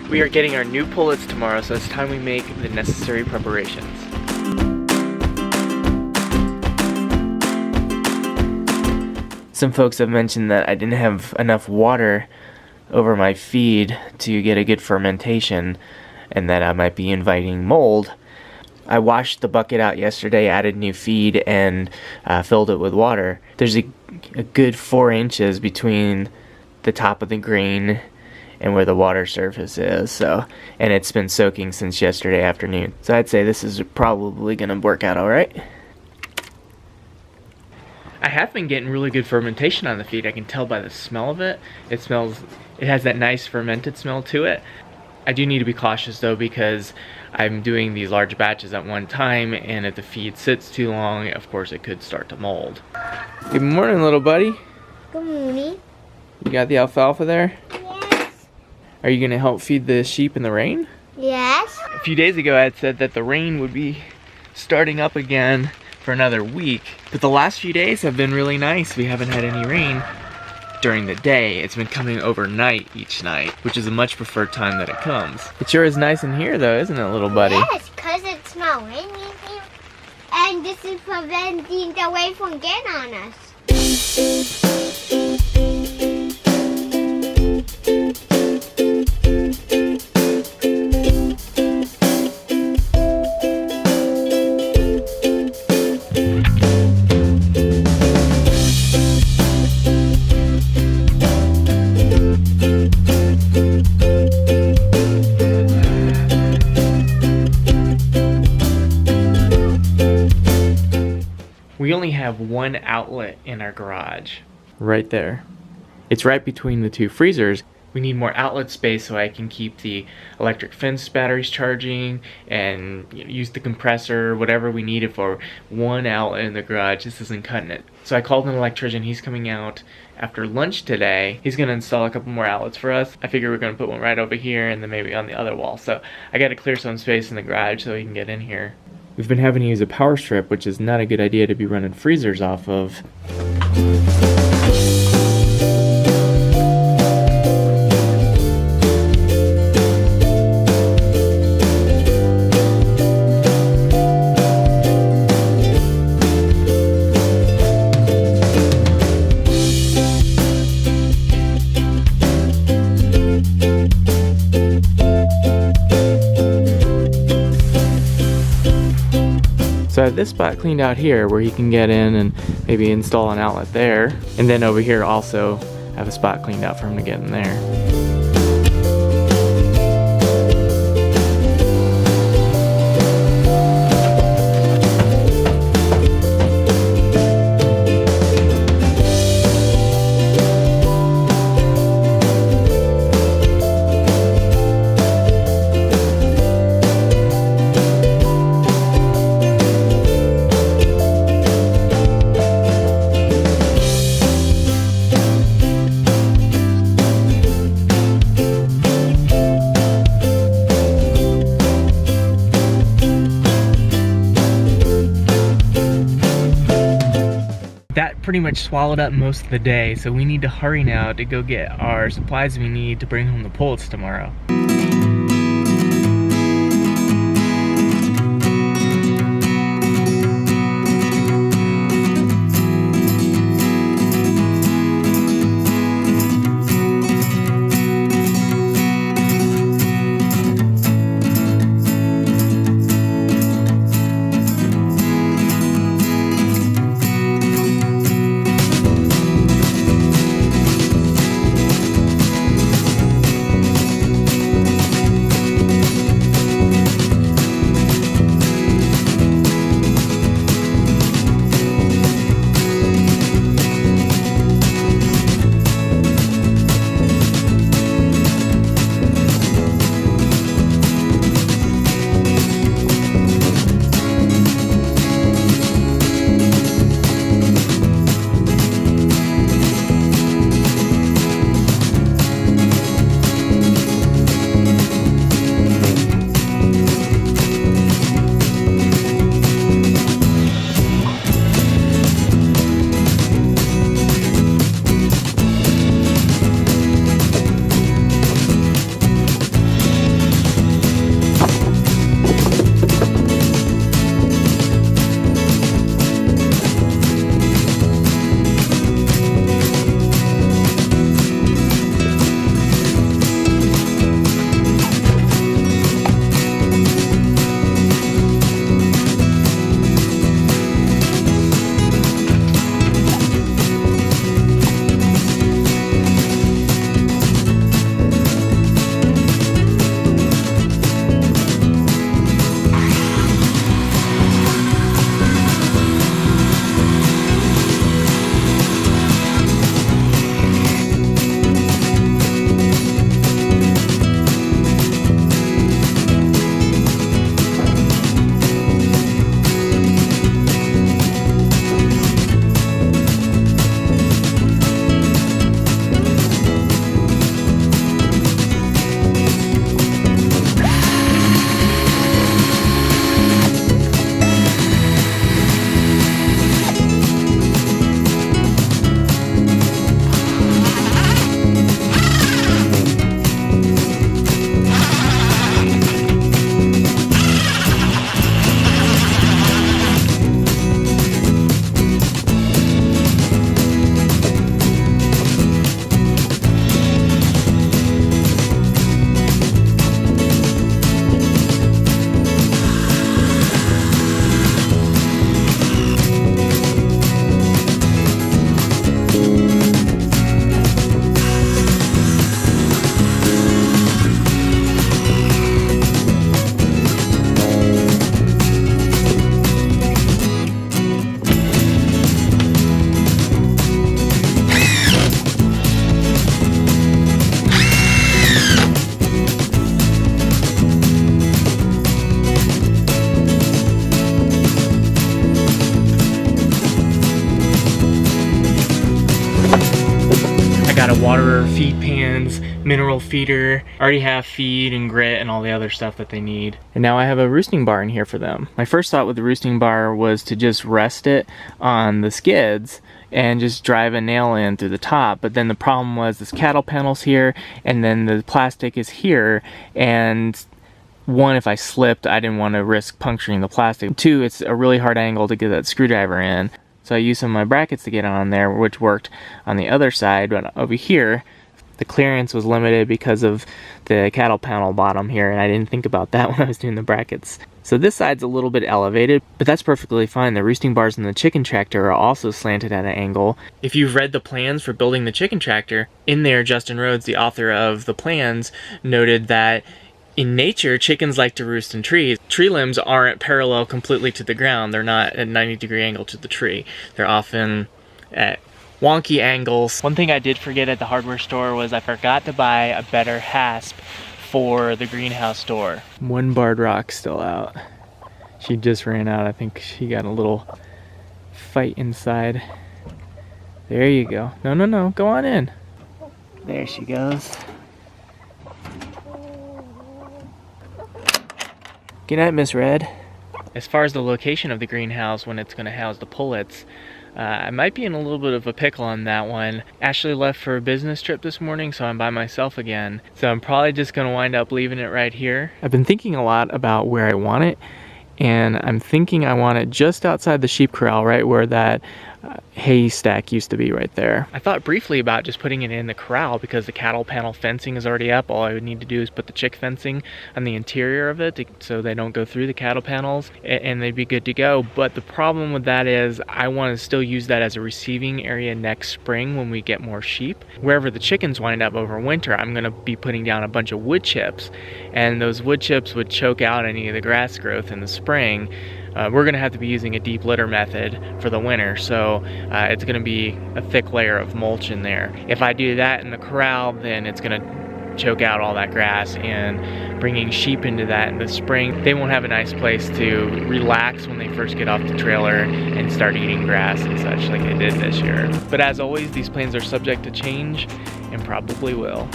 We are getting our new pullets tomorrow, so it's time we make the necessary preparations. Some folks have mentioned that I didn't have enough water over my feed to get a good fermentation and that I might be inviting mold. I washed the bucket out yesterday, added new feed, and filled it with water. There's a good 4 inches between the top of the green and where the water surface is, and it's been soaking since yesterday afternoon. So I'd say this is probably gonna work out all right. I have been getting really good fermentation on the feed. I can tell by the smell of it. It has that nice fermented smell to it. I do need to be cautious though, because I'm doing these large batches at one time, and if the feed sits too long, of course it could start to mold. Good morning, little buddy. Good morning. You got the alfalfa there? Yes. Are you gonna help feed the sheep in the rain? Yes. A few days ago I had said that the rain would be starting up again for another week, but the last few days have been really nice. We haven't had any rain during the day. It's been coming overnight each night, which is a much preferred time that it comes. It sure is nice in here though, isn't it, little buddy? Yes, because it's not raining here. And this is preventing the rain from getting on us. We only have one outlet in our garage. Right there. It's right between the two freezers. We need more outlet space so I can keep the electric fence batteries charging and use the compressor, whatever we need it for. One outlet in the garage, this isn't cutting it. So I called an electrician. He's coming out after lunch today. He's gonna install a couple more outlets for us. I figure we're gonna put one right over here and then maybe on the other wall. So I gotta clear some space in the garage so he can get in here. We've been having to use a power strip, which is not a good idea to be running freezers off of. So I have this spot cleaned out here where he can get in and maybe install an outlet there. And then over here also have a spot cleaned out for him to get in there. That pretty much swallowed up most of the day, so we need to hurry now to go get our supplies we need to bring home the pullets tomorrow. mineral feeder. I already have feed and grit and all the other stuff that they need. And now I have a roosting bar in here for them. My first thought with the roosting bar was to just rest it on the skids and just drive a nail in through the top. But then the problem was this cattle panel's here, and then the plastic is here, and one, if I slipped, I didn't want to risk puncturing the plastic. Two, it's a really hard angle to get that screwdriver in. So I used some of my brackets to get on there, which worked on the other side. But over here, the clearance was limited because of the cattle panel bottom here, and I didn't think about that when I was doing the brackets. So this side's a little bit elevated, but that's perfectly fine. The roosting bars in the chicken tractor are also slanted at an angle. If you've read the plans for building the chicken tractor, in there Justin Rhodes, the author of the plans, noted that in nature, chickens like to roost in trees. Tree limbs aren't parallel completely to the ground. They're not at a 90-degree angle to the tree. They're often at wonky angles. One thing I did forget at the hardware store was I forgot to buy a better hasp for the greenhouse door. One barred rock still out. She just ran out. I think she got a little fight inside. There you go. No, go on in. There she goes. Good night, Miss Red. As far as the location of the greenhouse when it's going to house the pullets, I might be in a little bit of a pickle on that one. Ashley left for a business trip this morning, so I'm by myself again. So I'm probably just going to wind up leaving it right here. I've been thinking a lot about where I want it, and I'm thinking I want it just outside the sheep corral, right where that hay stack used to be right there. I thought briefly about just putting it in the corral because the cattle panel fencing is already up. All I would need to do is put the chick fencing on the interior of it so they don't go through the cattle panels, and they'd be good to go. But the problem with that is I want to still use that as a receiving area next spring when we get more sheep. Wherever the chickens wind up over winter, I'm going to be putting down a bunch of wood chips, and those wood chips would choke out any of the grass growth in the spring. We're going to have to be using a deep litter method for the winter, so it's going to be a thick layer of mulch in there. If I do that in the corral, then it's going to choke out all that grass, and bringing sheep into that in the spring, they won't have a nice place to relax when they first get off the trailer and start eating grass and such like they did this year. But as always, these plans are subject to change and probably will.